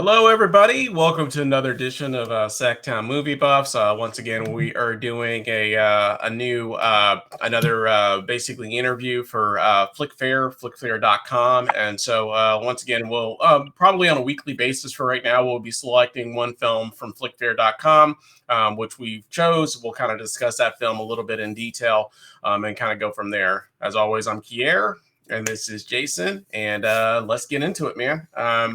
Hello, everybody. Welcome to another edition of SacTown Movie Buffs. Once again, we are doing a new another basically interview for FlickFair, FlickFair.com. And so once again, we'll probably on a weekly basis for right now, we'll be selecting one film from FlickFair.com, which we chose. We'll kind of discuss that film a little bit in detail and kind of go from there. As always, I'm Kier. And this is Jason, and let's get into it, man.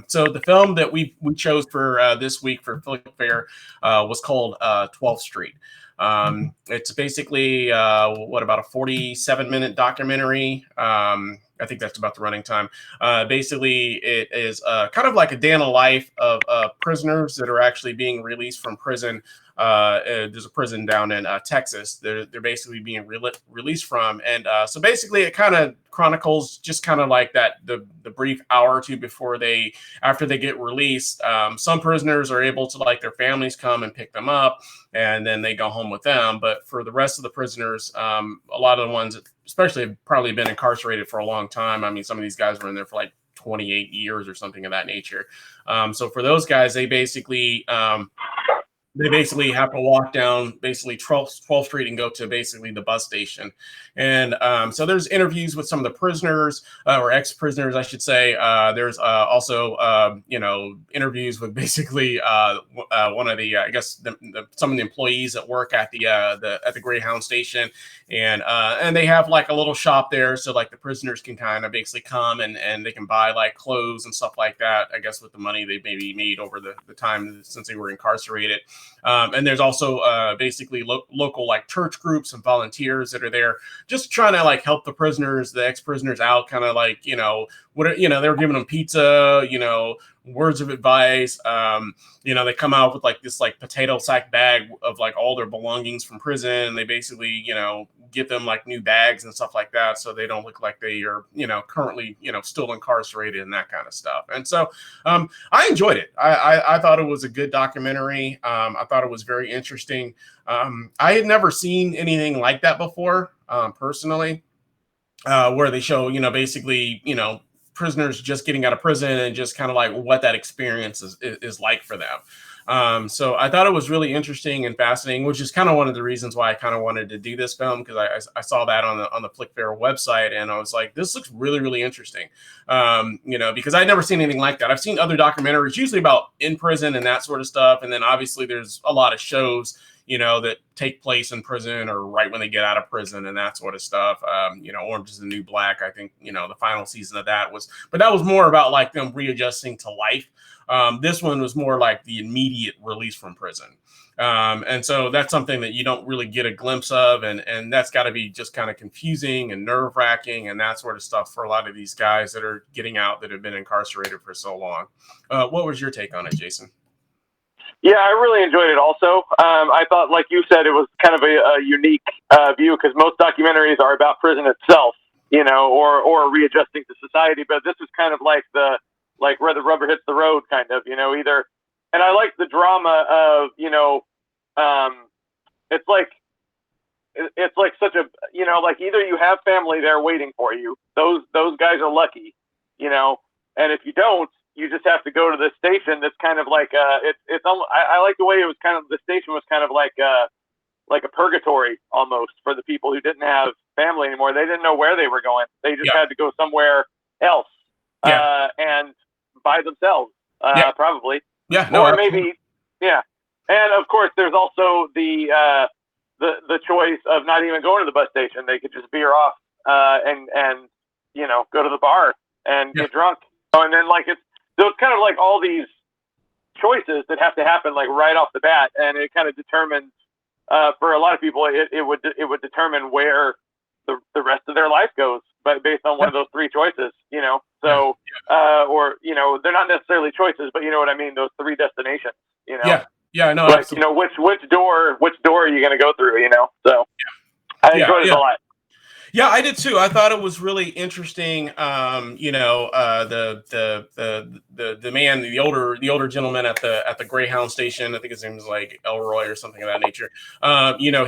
So the film that we chose for this week for FlickFair was called 12th Street. It's basically about a 47-minute documentary. I think that's about the running time. Basically, it is kind of like a day in the life of prisoners that are actually being released from prison. There's a prison down in Texas. They're basically being released from, and so basically it kind of chronicles just kind of like that the brief hour or two after they get released. Some prisoners are able to, like, their families come and pick them up, and then they go home with them. But for the rest of the prisoners, a lot of the ones, especially, have probably been incarcerated for a long time. I mean, some of these guys were in there for like 28 years or something of that nature. So for those guys, they basically have to walk down basically 12th Street and go to basically the bus station. And so there's interviews with some of the prisoners or ex-prisoners, I should say. There's also, interviews with basically one of the, I guess, some of the employees that work at the Greyhound station. And they have like a little shop there. So like the prisoners can kind of basically come and they can buy like clothes and stuff like that, I guess, with the money they maybe made over the time since they were incarcerated. And there's also basically local like church groups and volunteers that are there just trying to like help the prisoners, the ex-prisoners out, kind of like, they're giving them pizza, words of advice. They come out with like this like potato sack bag of like all their belongings from prison. They basically, get them like new bags and stuff like that, so they don't look like they are, currently, still incarcerated and that kind of stuff. And so I enjoyed it. I thought it was a good documentary. I thought it was very interesting. I had never seen anything like that before, personally, where they show, basically, prisoners just getting out of prison and just kind of like what that experience is like for them. So I thought it was really interesting and fascinating, which is kind of one of the reasons why I kind of wanted to do this film, because I saw that on the FlickFair website, and I was like, this looks really, really interesting. Because I'd never seen anything like that. I've seen other documentaries, usually about in prison and that sort of stuff. And then obviously there's a lot of shows, that take place in prison or right when they get out of prison and that sort of stuff. Orange is the New Black. I think, the final season of that was more about like them readjusting to life. This one was more like the immediate release from prison. And so that's something that you don't really get a glimpse of. And that's got to be just kind of confusing and nerve wracking and that sort of stuff for a lot of these guys that are getting out, that have been incarcerated for so long. What was your take on it, Jason? Yeah, I really enjoyed it also. I thought, like you said, it was kind of a unique view, because most documentaries are about prison itself, or readjusting to society. But this is kind of like where the rubber hits the road, kind of, either. And I like the drama of, it's like such a, like either you have family there waiting for you. Those guys are lucky, and if you don't, you just have to go to this station that's kind of like I like the way it was kind of, the station was kind of like a purgatory almost for the people who didn't have family anymore. They didn't know where they were going. They just had to go somewhere else and by themselves, probably. Yeah, no, or maybe, yeah. And of course, there's also the choice of not even going to the bus station. They could just veer off and go to the bar and get drunk. And then so it's kind of like all these choices that have to happen like right off the bat, and it kind of determines for a lot of people it would determine where the rest of their life goes, but based on one of those three choices, So or they're not necessarily choices, but you know what I mean. Those three destinations, Yeah, I know. Like, which door are you going to go through? So I enjoyed it a lot. Yeah, I did too. I thought it was really interesting. The man, the older gentleman at the Greyhound station, I think his name was like Elroy or something of that nature.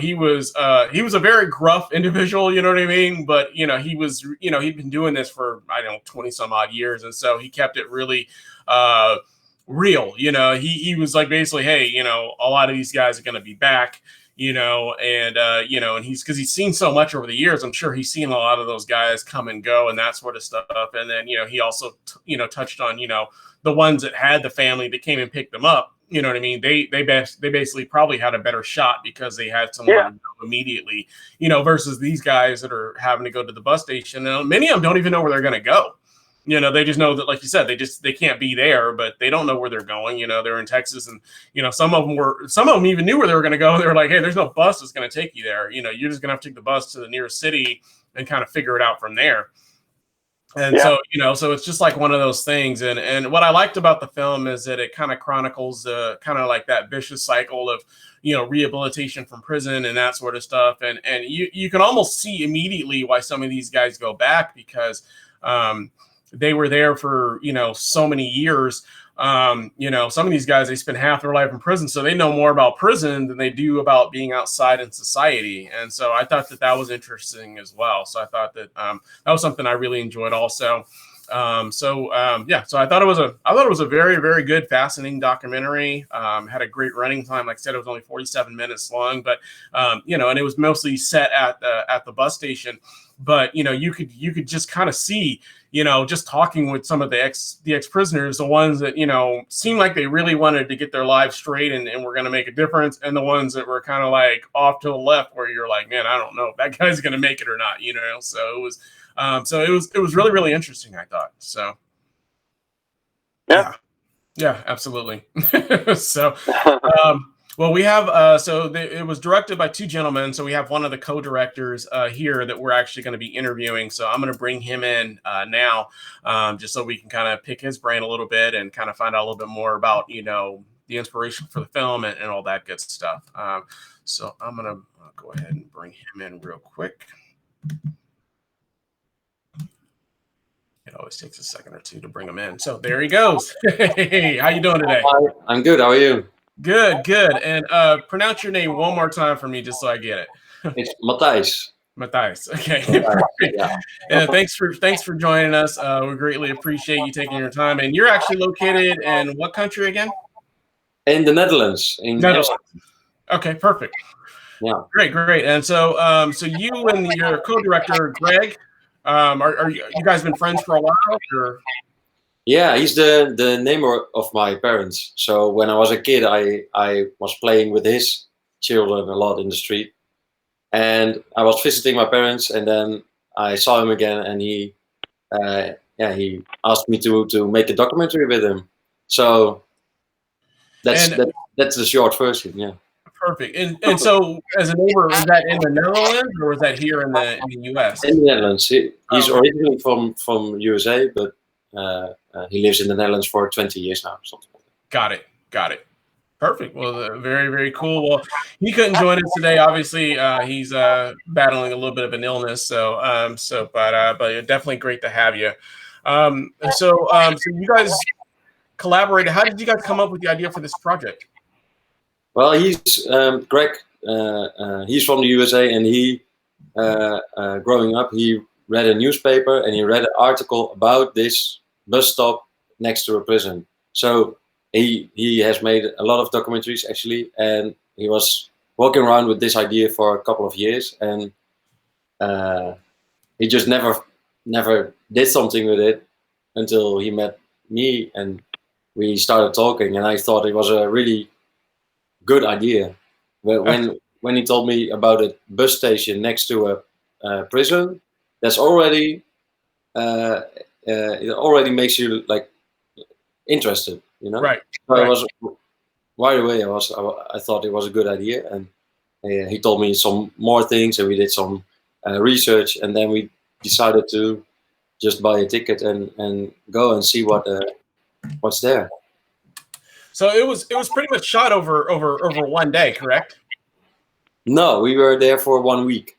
He was a very gruff individual, you know what I mean? But he was, he'd been doing this for 20 some odd years, and so he kept it really real. He was like basically, hey, a lot of these guys are going to be back. And because he's seen so much over the years, I'm sure he's seen a lot of those guys come and go and that sort of stuff. And then he also touched on the ones that had the family that came and picked them up. You know what I mean? They basically probably had a better shot because they had somewhere to go immediately. Versus these guys that are having to go to the bus station. Now, many of them don't even know where they're going to go. They just know that, like you said, they can't be there, but they don't know where they're going. They're in Texas, and some of them even knew where they were going to go. They were like, hey, there's no bus that's going to take you there. You're just going to have to take the bus to the nearest city and kind of figure it out from there. And so it's just like one of those things. And what I liked about the film is that it kind of chronicles kind of like that vicious cycle of rehabilitation from prison and that sort of stuff. And you can almost see immediately why some of these guys go back, because they were there for so many years. Some of these guys, they spend half their life in prison, so they know more about prison than they do about being outside in society. And so I thought that was interesting as well. So I thought that that was something I really enjoyed also. So I thought it was a very, very good, fascinating documentary. Had a great running time. Like I said, it was only 47 minutes long, but and it was mostly set at the bus station. But you could just kind of see, just talking with some of the ex prisoners, the ones that seemed like they really wanted to get their lives straight and were going to make a difference, and the ones that were kind of like off to the left, where you're like, man, I don't know if that guy's going to make it or not. So it was really, really interesting, I thought. So yeah, absolutely. So well, we have it was directed by two gentlemen. So we have one of the co-directors here that we're actually going to be interviewing. So I'm going to bring him in now, just so we can kind of pick his brain a little bit and kind of find out a little bit more about the inspiration for the film and all that good stuff. So I'm going to go ahead and bring him in real quick. It always takes a second or two to bring him in. So there he goes. Hey, how you doing today? Hi, I'm good. How are you? Good. And pronounce your name one more time for me, just so I get it. It's Matthijs. Matthijs. Okay. Yeah. Thanks for joining us. We greatly appreciate you taking your time. And you're actually located in what country again? In the Netherlands. Okay, perfect. Yeah. Great. And so you and your co-director Greg, are you guys been friends for a while? Or? Yeah, he's the neighbor of my parents. So when I was a kid, I was playing with his children a lot in the street, and I was visiting my parents, and then I saw him again, and he asked me to make a documentary with him. So that's the short version. Yeah. Perfect. And so as a neighbor, was that in the Netherlands or was that here in the US? In the Netherlands. He's originally from USA, but he lives in the Netherlands for 20 years now. Something like that. Got it. Perfect. Well, very, very cool. Well, he couldn't join us today. Obviously, he's battling a little bit of an illness. But definitely great to have you. So you guys collaborated. How did you guys come up with the idea for this project? Well, he's Greg. He's from the USA, and he growing up, he read a newspaper and he read an article about this bus stop next to a prison. So he has made a lot of documentaries actually, and he was walking around with this idea for a couple of years, and he just never did something with it until he met me, and we started talking, and I thought it was a really good idea. When he told me about a bus station next to a prison, that's already it already makes you like interested, Right. So I was right away. I thought it was a good idea, and he told me some more things, and we did some research, and then we decided to just buy a ticket and go and see what's there. So it was pretty much shot over one day, correct? No, we were there for 1 week.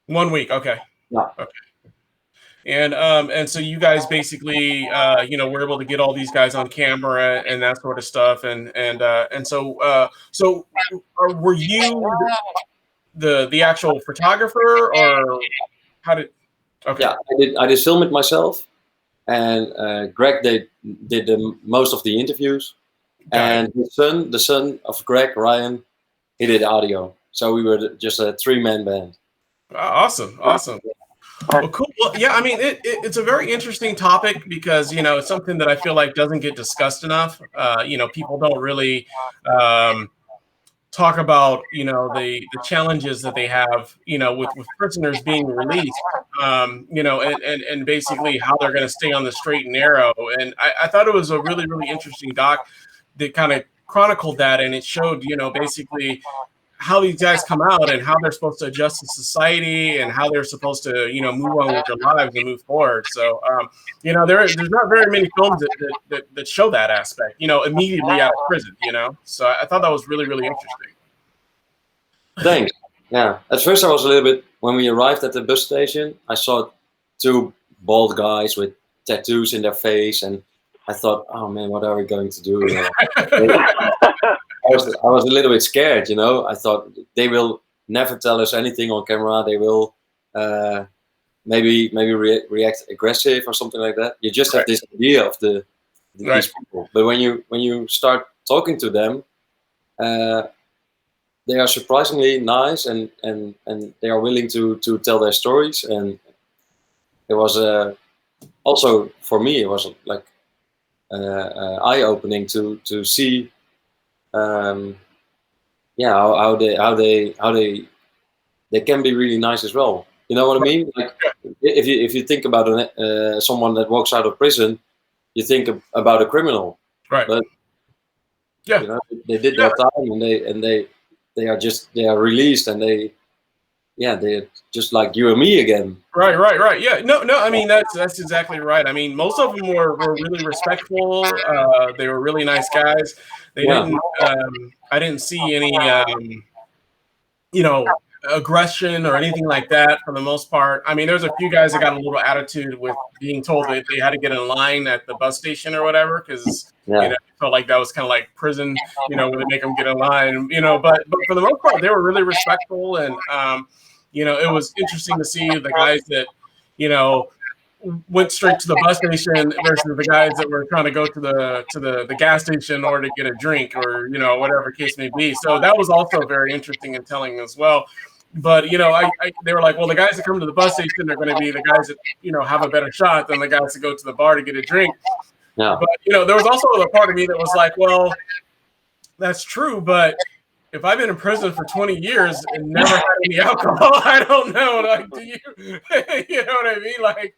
1 week, okay. Yeah. Okay. And so you guys basically were able to get all these guys on camera and that sort of stuff, and so were you the actual photographer, or how did? Okay. Yeah, I did film it myself, and Greg did most of the interviews, And the son of Greg, Ryan, he did audio. So we were just a 3-man band. Awesome. Well, cool. Well, yeah, I mean, it's a very interesting topic because, it's something that I feel like doesn't get discussed enough. People don't really talk about, the challenges that they have, with prisoners being released, and basically how they're going to stay on the straight and narrow. And I thought it was a really, really interesting doc that kind of chronicled that, and it showed, basically how these guys come out and how they're supposed to adjust to society and how they're supposed to, move on with their lives and move forward. So, there's not very many films that show that aspect, immediately out of prison, So I thought that was really, really interesting. Thanks. Yeah. At first I was a little bit, when we arrived at the bus station, I saw 2 bald guys with tattoos in their face, and I thought, oh man, what are we going to do? I was a little bit scared, I thought they will never tell us anything on camera. They will maybe react aggressive or something like that. You just have this idea of these people. But when you start talking to them, they are surprisingly nice and they are willing to tell their stories. And it was also for me, it was like eye-opening to see. How they can be really nice as well. You know what I mean? Like if you think about someone that walks out of prison, you think about a criminal, right? But they did their time, and they are released, and they're just like you and me again. Right. Yeah, no. I mean, that's exactly right. I mean, most of them were really respectful. They were really nice guys. They didn't. I didn't see any, aggression or anything like that for the most part. I mean, there's a few guys that got a little attitude with being told that they had to get in line at the bus station or whatever, because felt like that was kind of like prison, where they make them get in line, But for the most part, they were really respectful, and it was interesting to see the guys that, went straight to the bus station versus the guys that were trying to go to the gas station in order to get a drink or, whatever case may be. So that was also very interesting and telling as well. But, they were like, well, the guys that come to the bus station are going to be the guys that, have a better shot than the guys that go to the bar to get a drink. Yeah. But, there was also a part of me that was like, well, that's true, but if I've been in prison for 20 years and never had any alcohol, I don't know. Like, do you, you know what I mean? Like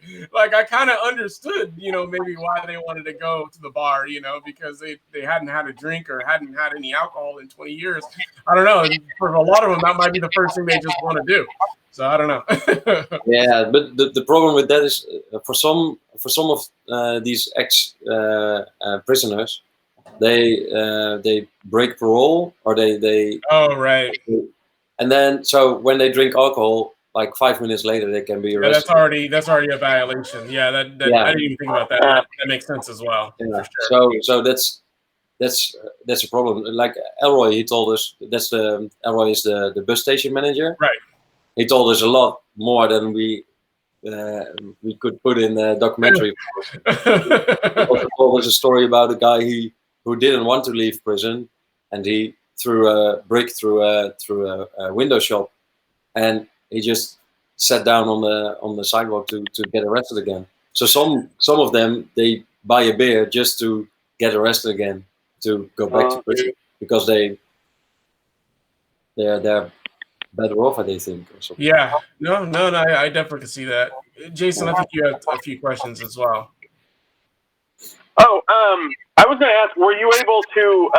I kind of understood, maybe why they wanted to go to the bar, because they hadn't had a drink or hadn't had any alcohol in 20 years. I don't know. For a lot of them, that might be the first thing they just want to do. So I don't know. Yeah, but the problem with that is for some of these ex prisoners, they break parole, or they oh right, and then so when they drink alcohol, like 5 minutes later they can be arrested. That's already a violation. Yeah, I didn't even think about that. That makes sense as well. Yeah. Sure. So that's a problem. Like Elroy, he told us Elroy is the bus station manager. Right. He told us a lot more than we could put in the documentary. He also told us a story about a guy who didn't want to leave prison, and he threw a brick through a window shop, and he just sat down on the sidewalk to get arrested again. So some of them, they buy a beer just to get arrested again, to go back to prison, because they're better off, they think, or something. Yeah, no, I definitely can see that. Jason, I think you have a few questions as well. Oh, I was going to ask, were you able to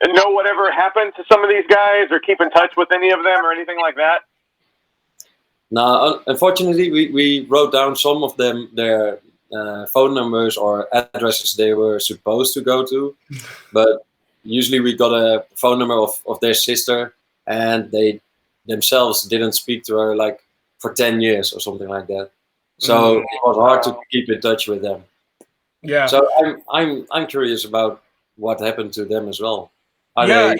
know whatever happened to some of these guys, or keep in touch with any of them, or anything like that? No, unfortunately, we wrote down some of them, their phone numbers or addresses they were supposed to go to, but usually we got a phone number of their sister, and they themselves didn't speak to her like for 10 years or something like that. So it was hard to keep in touch with them. Yeah. So I'm curious about what happened to them as well. How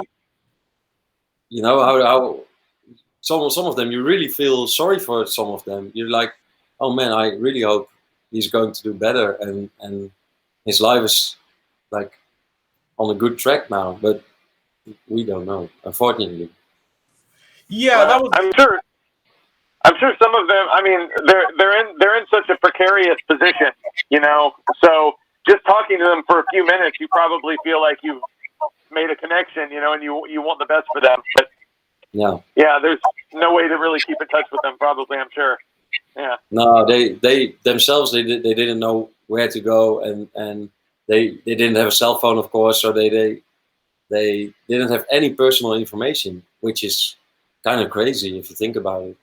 some of them, you really feel sorry for some of them. You're like, oh man, I really hope he's going to do better, and his life is like on a good track now, but we don't know, unfortunately. Yeah, that was. I'm sure some of them. I mean, they're in such a precarious position, you know. So just talking to them for a few minutes, you probably feel like you've made a connection, you know, and you want the best for them. But yeah, there's no way to really keep in touch with them. Probably, I'm sure. Yeah. No, they themselves they didn't know where to go, and they didn't have a cell phone, of course, so they didn't have any personal information, which is kind of crazy if you think about it.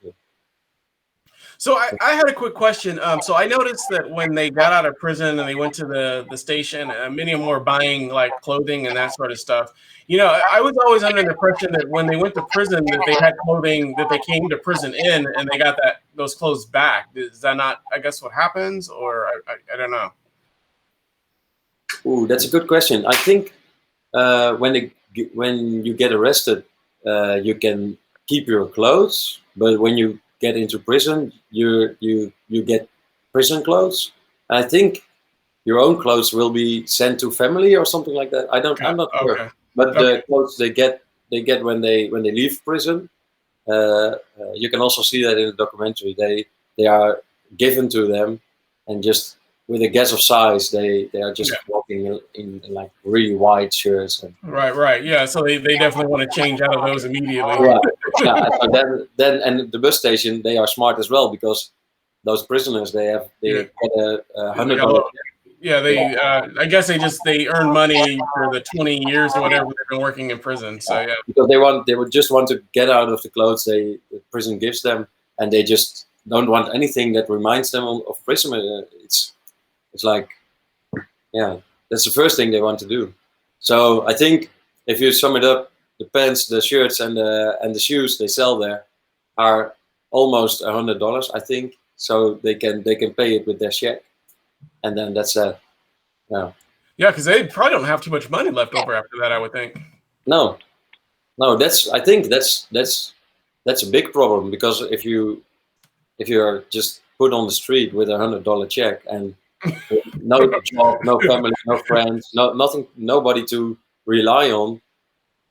So I had a quick question. So I noticed that when they got out of prison and they went to the station, many of them were buying like clothing and that sort of stuff. You know, I was always under the impression that when they went to prison, that they had clothing that they came to prison in, and they got those clothes back. Is that not, I guess, what happens, or I don't know? Ooh, that's a good question. I think when you get arrested, you can keep your clothes, but when you get into prison, you get prison clothes. I think your own clothes will be sent to family or something like that. I'm not sure. Okay. But the clothes they get when they leave prison. You can also see that in the documentary. They are given to them, and just with a guess of size, they are just walking in like really wide shirts. And, right. Yeah. So they definitely want to change out of those immediately. yeah. So then and the bus station, they are smart as well, because those prisoners they get $100. Yeah, I guess they earn money for the 20 years or whatever they've been working in prison. So yeah, because they would just want to get out of the clothes the prison gives them, and they just don't want anything that reminds them of prison. It's like, yeah, that's the first thing they want to do. So I think if you sum it up, the pants, the shirts, and the shoes they sell there are almost $100, I think. So they can pay it with their check, and then that's it. Yeah. Yeah, because they probably don't have too much money left over after that, I would think. No, I think that's a big problem, because if you're just put on the street with $100 check and no job, no family, no friends, nothing, nobody to rely on,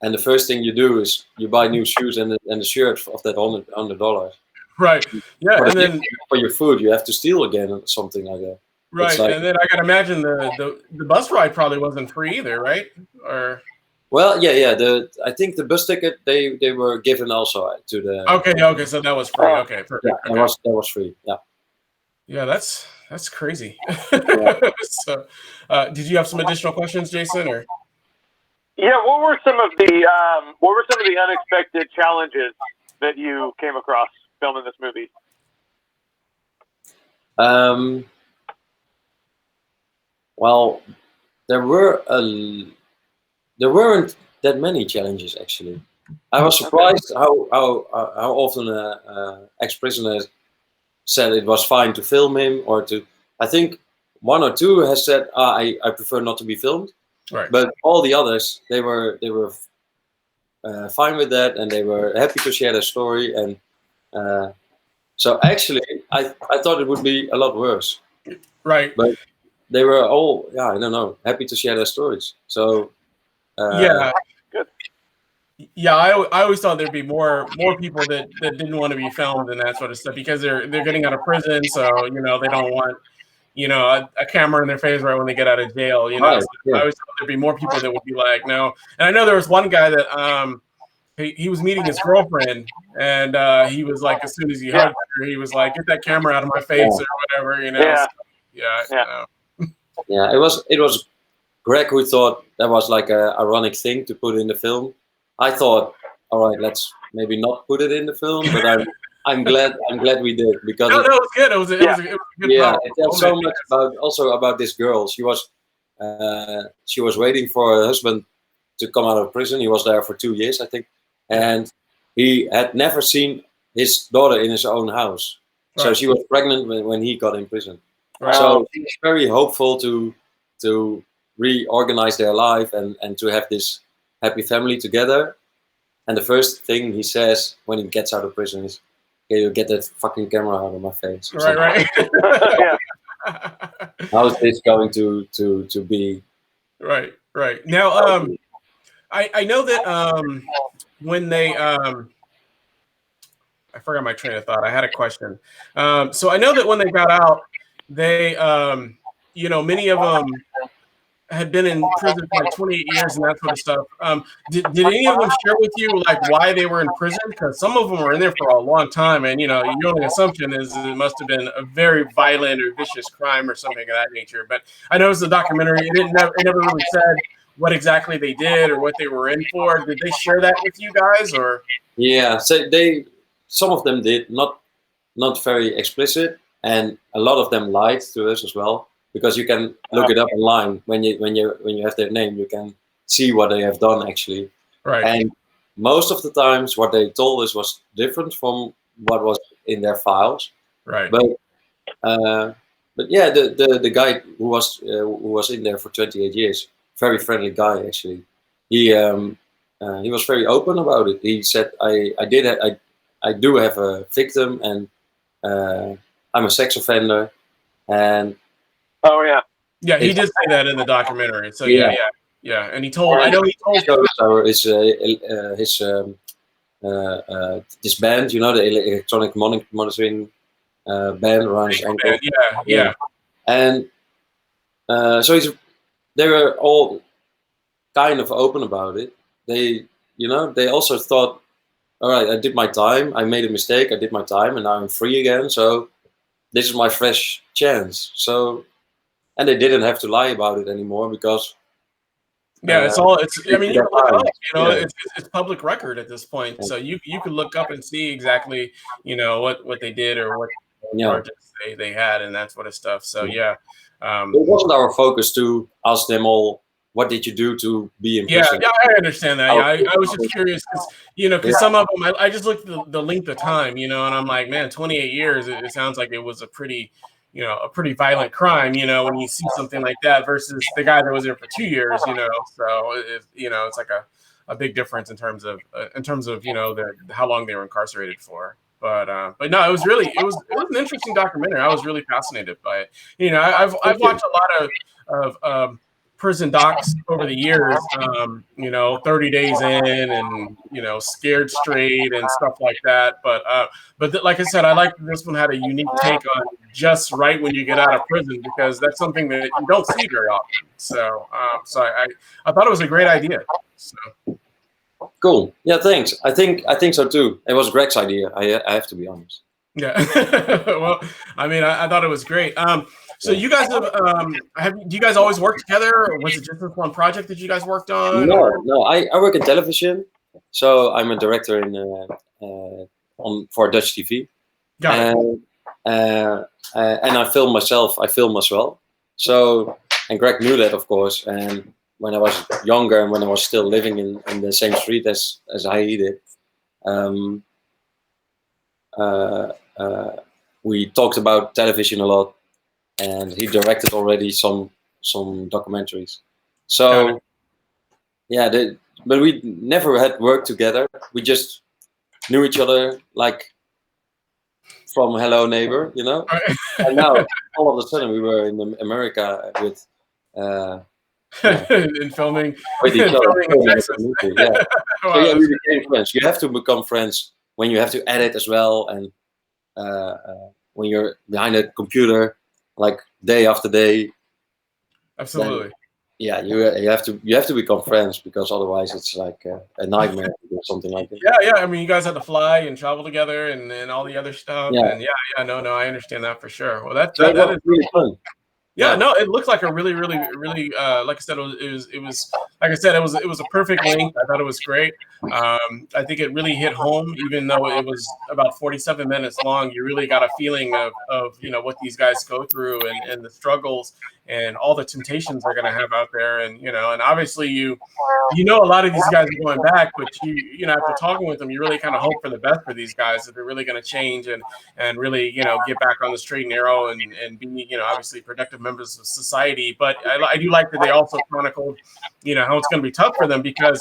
and the first thing you do is you buy new shoes and a shirt of that $100. Right. Yeah, and then for your food you have to steal again or something like that. Right, and then I can imagine the bus ride probably wasn't free either, right? Or well, yeah. I think the bus ticket they were given also to the. Okay, so that was free. Okay, perfect. Yeah, that was free. Yeah. Yeah, that's crazy. So, did you have some additional questions, Jason, or? Yeah, what were some of the unexpected challenges that you came across filming this movie? Well, there weren't that many challenges actually. I was surprised how often ex-prisoner said it was fine to film him, or to. I think one or two has said, I prefer not to be filmed. Right. But all the others, they were fine with that, and they were happy to share their story. And so actually, I thought it would be a lot worse. Right. But they were all, I don't know, happy to share their stories. So good. Yeah, I always thought there'd be more people that didn't want to be filmed and that sort of stuff, because they're getting out of prison, so they don't want a camera in their face right when they get out of jail. Right, so I always thought there'd be more people that would be like, no. And I know there was one guy that he was meeting his girlfriend, and he was like, as soon as he hugged her, he was like, get that camera out of my face or whatever. Yeah, it was Greg who thought that was like a ironic thing to put in the film. I thought, all right, let's maybe not put it in the film, but I'm glad we did, because that was good. It was a good it tells so much about this girl. She was waiting for her husband to come out of prison. He was there for 2 years, I think, and he had never seen his daughter in his own house. Right. So she was pregnant when he got in prison. Right. So he was very hopeful to reorganize their life and to have this happy family together. And the first thing he says when he gets out of prison is, "Okay, you get that fucking camera out of my face." Right. How is this going to be Right, right. Now, I know that when they I forgot my train of thought. I had a question. So I know that when they got out, they many of them had been in prison for like 28 years and that sort of stuff. Did any of them share with you like why they were in prison? Because some of them were in there for a long time, and your only assumption is it must have been a very violent or vicious crime or something of that nature. But I noticed the documentary; it never really said what exactly they did or what they were in for. Did they share that with you guys, or? Yeah, so some of them did, not very explicit, and a lot of them lied to us as well, because you can look it up online when you have their name, you can see what they have done actually. Right. And most of the times, what they told us was different from what was in their files. Right. But yeah, the guy who was in there for 28 years, very friendly guy actually. He was very open about it. He said, I do have a victim, and I'm a sex offender, and oh yeah, yeah, he did say that in the documentary. So yeah, yeah. And he told, I know he told his this band, the electronic monitoring band around his ankle. Yeah. And so they were all kind of open about it. They also thought, all right, I did my time. I made a mistake. I did my time, and now I'm free again. So this is my fresh chance. So, and they didn't have to lie about it anymore because. Yeah, I mean, you can look it up. It's public record at this point, so you can look up and see exactly, what they did or what charges they had and that sort of stuff. So yeah. It wasn't our focus to ask them all, what did you do to be in prison? Yeah, I understand that. Yeah, I was just curious because some of them, I just looked at the length of time, and I'm like, man, 28 years. It sounds like it was a pretty violent crime, when you see something like that versus the guy that was there for 2 years, So it's like a big difference in terms of how long they were incarcerated for. But no, it was an interesting documentary. I was really fascinated by it. I've watched a lot of prison docs over the years, 30 days in and, Scared Straight and stuff like that. But like I said, I like this one had a unique take on just right when you get out of prison, because that's something that you don't see very often. So I thought it was a great idea. So. Cool. Yeah, thanks. I think so too. It was Greg's idea. I have to be honest. Yeah. Well, I mean, I thought it was great. So you guys do you guys always work together, or was it just this one project that you guys worked on? No. I work in television, so I'm a director for Dutch TV. Got it. And I film myself. I film as well. So, and Greg knew that, of course. And when I was younger and when I was still living in the same street as he did, we talked about television a lot, and he directed already some documentaries. So yeah, but we never had worked together. We just knew each other like from Hello Neighbor, And now all of a sudden we were in America with in filming with each other. In Texas. Yeah. Wow. So yeah, we became friends. You have to become friends when you have to edit as well, and when you're behind a computer like day after day. Absolutely. Yeah, you have to become friends, because otherwise it's like a nightmare or something like that. Yeah. I mean, you guys had to fly and travel together and all the other stuff. Yeah. And no, I understand that for sure. Well, that is really fun. Yeah, no, it looked like a really, really, really, like I said, it was like I said, it was a perfect length. I thought it was great. I think it really hit home, even though it was about 47 minutes long. You really got a feeling of what these guys go through and the struggles and all the temptations they're going to have out there. And, and obviously you know, a lot of these guys are going back, but after talking with them, you really kind of hope for the best for these guys, that they're really going to change and really, get back on the straight and narrow and be, obviously productive members of society. But I do like that they also chronicled, how it's going to be tough for them, because,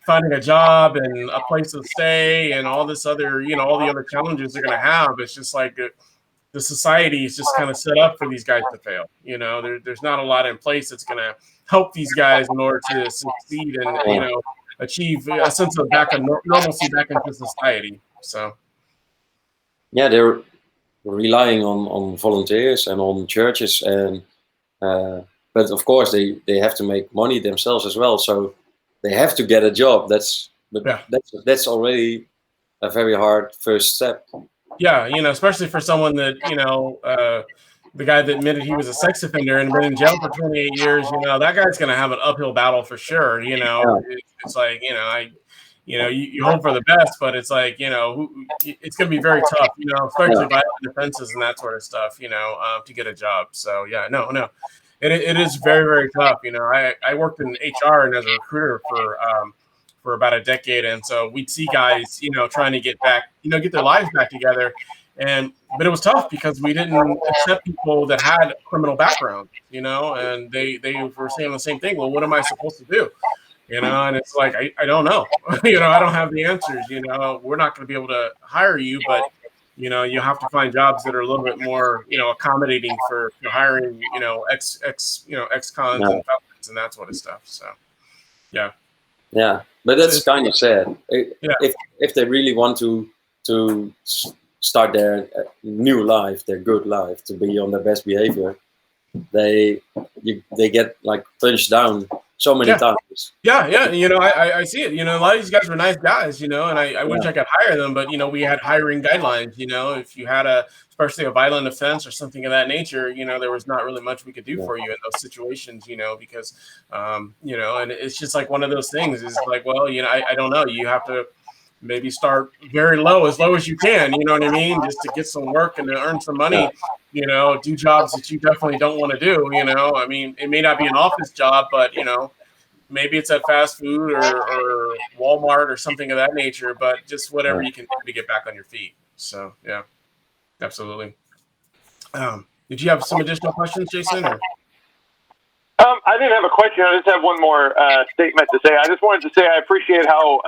finding a job and a place to stay and all this other, all the other challenges they're going to have. It's just like, the society is just kind of set up for these guys to fail. You know, there's not a lot in place that's going to help these guys in order to succeed and, you know, achieve a sense of normalcy back into society. So, yeah, they're relying on volunteers and on churches, and but of course they have to make money themselves as well. So they have to get a job. That's already a very hard first step. Yeah, you know, especially for someone that, you know, the guy that admitted he was a sex offender and been in jail for 28 years, you know, that guy's going to have an uphill battle for sure. You know, it's like, you know, you hope for the best, but it's like, you know, it's going to be very tough, you know, especially violent offenses and that sort of stuff, you know, to get a job. So, yeah, no. It is very, very tough. You know, I worked in HR and as a recruiter for about a decade. And so we'd see guys, you know, trying to get back, you know, get their lives back together. But it was tough because we didn't accept people that had criminal background, you know, and they were saying the same thing. Well, what am I supposed to do? You know, and it's like, I don't know, you know, I don't have the answers, you know, we're not going to be able to hire you, but, you know, you have to find jobs that are a little bit more, you know, accommodating for hiring, you know, ex-cons and felons and that sort of stuff. So, yeah. Yeah, but that's kind of sad. If they really want to start their new life, their good life, to be on their best behavior, they get like punched down so many times. Yeah. You know, I see it. You know, a lot of these guys were nice guys, you know, and I wish I could hire them, but, you know, we had hiring guidelines, you know, if you had especially a violent offense or something of that nature, you know, there was not really much we could do for you in those situations, you know, because, you know, and it's just like one of those things is like, well, you know, I don't know. You have to maybe start very low as you can, you know what I mean? Just to get some work and to earn some money, you know, do jobs that you definitely don't want to do, you know? I mean, it may not be an office job, but, you know, maybe it's at fast food or Walmart or something of that nature, but just whatever you can do to get back on your feet. So, yeah, absolutely. Did you have some additional questions, Jason? Or? I didn't have a question. I just have one more statement to say. I just wanted to say I appreciate how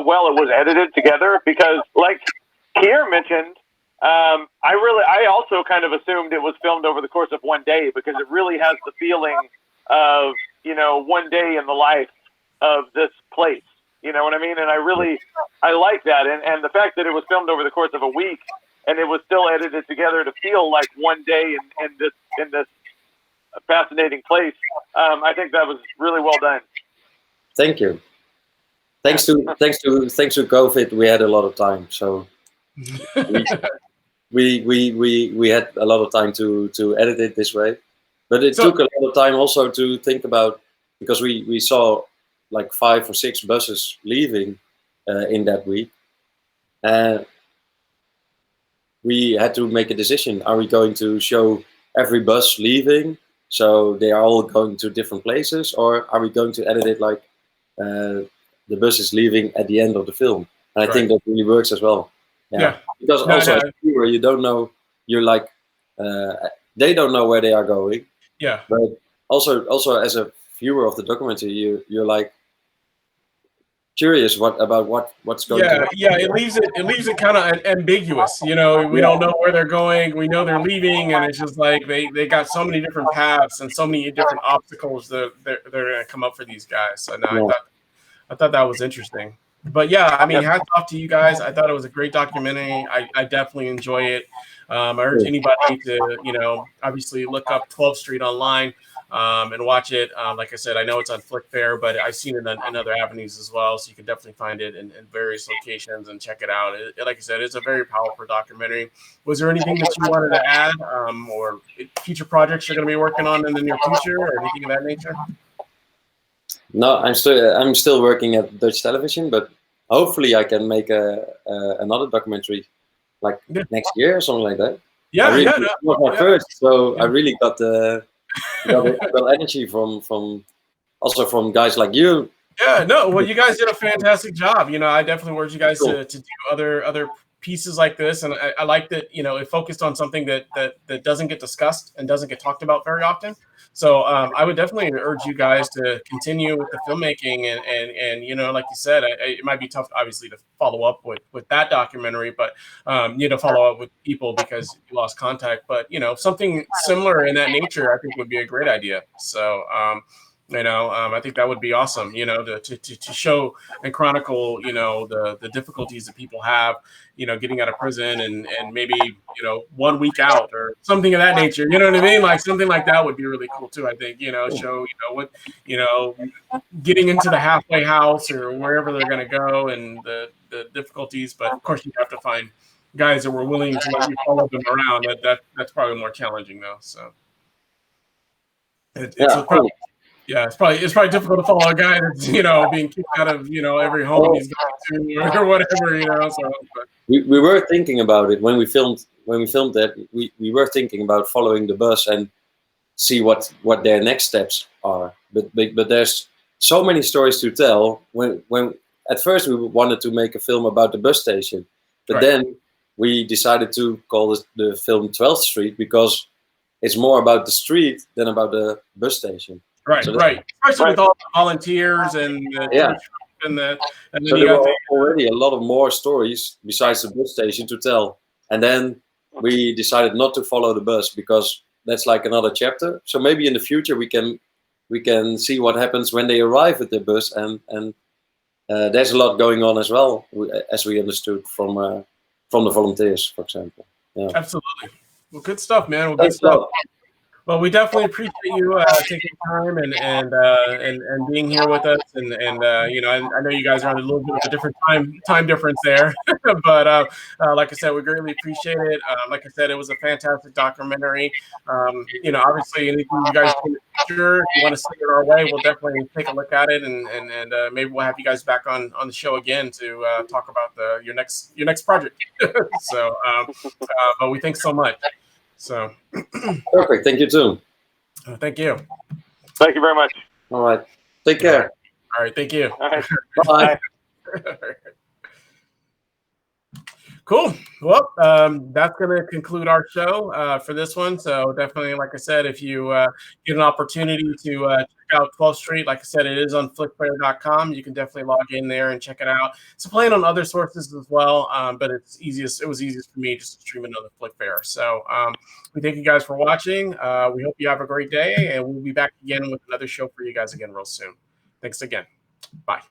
well it was edited together because, like Kier mentioned, I also kind of assumed it was filmed over the course of one day because it really has the feeling of, you know, one day in the life of this place. You know what I mean? And I like that. And the fact that it was filmed over the course of a week and it was still edited together to feel like one day in this fascinating place. I think that was really well done. Thank you. Thanks to COVID, we had a lot of time. So we had a lot of time to edit it this way. But it took a lot of time also to think about, because we saw like 5 or 6 buses leaving in that week. We had to make a decision. Are we going to show every bus leaving, so they are all going to different places, or are we going to edit it like the bus is leaving at the end of the film? And I think that really works as well. Yeah. Because also as a viewer, you don't know, you're like, they don't know where they are going. Yeah. But also as a viewer of the documentary, you're like curious about what's going to happen. Yeah, it leaves it kind of ambiguous. You know, we don't know where they're going. We know they're leaving, and it's just like they got so many different paths and so many different obstacles that they're going to come up for these guys. So no, I thought that was interesting. But yeah, I mean, hats off to you guys. I thought it was a great documentary. I definitely enjoy it. I urge anybody to, you know, obviously look up 12th Street online and watch it. Like I said, I know it's on FlickFair, but I've seen it in other avenues as well. So you can definitely find it in various locations and check it out. Like I said, it's a very powerful documentary. Was there anything that you wanted to add or future projects you're going to be working on in the near future or anything of that nature? No, I'm still working at Dutch television, but hopefully I can make another documentary like next year or something like that. Yeah, it was my first, so I really got energy from guys like you. Yeah, no, well, you guys did a fantastic job. You know, I definitely urge you guys to do other pieces like this, and I like that, you know, it focused on something that doesn't get discussed and doesn't get talked about very often. So I would definitely urge you guys to continue with the filmmaking, and you know, like you said, it might be tough, obviously, to follow up with that documentary, but you know, follow up with people because you lost contact. But you know, something similar in that nature, I think, would be a great idea. So you know, I think that would be awesome. You know, to show and chronicle, you know, the difficulties that people have, you know, getting out of prison, and maybe, you know, 1 week out or something of that nature. You know what I mean? Like something like that would be really cool too. I think, you know, show, you know, what, you know, getting into the halfway house or wherever they're going to go, and the difficulties. But of course, you have to find guys that were willing to let you follow them around. That's probably more challenging though. So it's probably. Yeah, it's probably difficult to follow a guy that's, you know, being kicked out of, you know, every home he's going to or whatever, you know. So we were thinking about it when we filmed that. We were thinking about following the bus and see what their next steps are. But there's so many stories to tell. When at first we wanted to make a film about the bus station, but then we decided to call the film 12th Street because it's more about the street than about the bus station. Right, so right. Especially with all the volunteers and the and then so there were already a lot of more stories besides the bus station to tell. And then we decided not to follow the bus because that's like another chapter. So maybe in the future we can see what happens when they arrive at the bus, and there's a lot going on as well, as we understood from the volunteers, for example. Yeah. Absolutely. Well, good stuff, man. Well, good stuff. Well, we definitely appreciate you taking time and being here with us, and you know, I know you guys are on a little bit of a different time difference there, but like I said, we greatly appreciate it. Like I said, it was a fantastic documentary. You know, obviously, anything you guys do in the future, if you want to send it our way, we'll definitely take a look at it, and maybe we'll have you guys back on the show again to talk about your next project. So, but we thanks so much. So perfect. Thank you too. Thank you. Thank you very much. All right. Take care. All right. Thank you. All right. Bye. Cool. Well, that's going to conclude our show for this one. So definitely, like I said, if you get an opportunity to check out 12th Street, like I said, it is on FlickFair.com. You can definitely log in there and check it out. It's playing on other sources as well, but it was easiest for me just to stream it on the FlickFair. So we thank you guys for watching. We hope you have a great day, and we'll be back again with another show for you guys again real soon. Thanks again. Bye.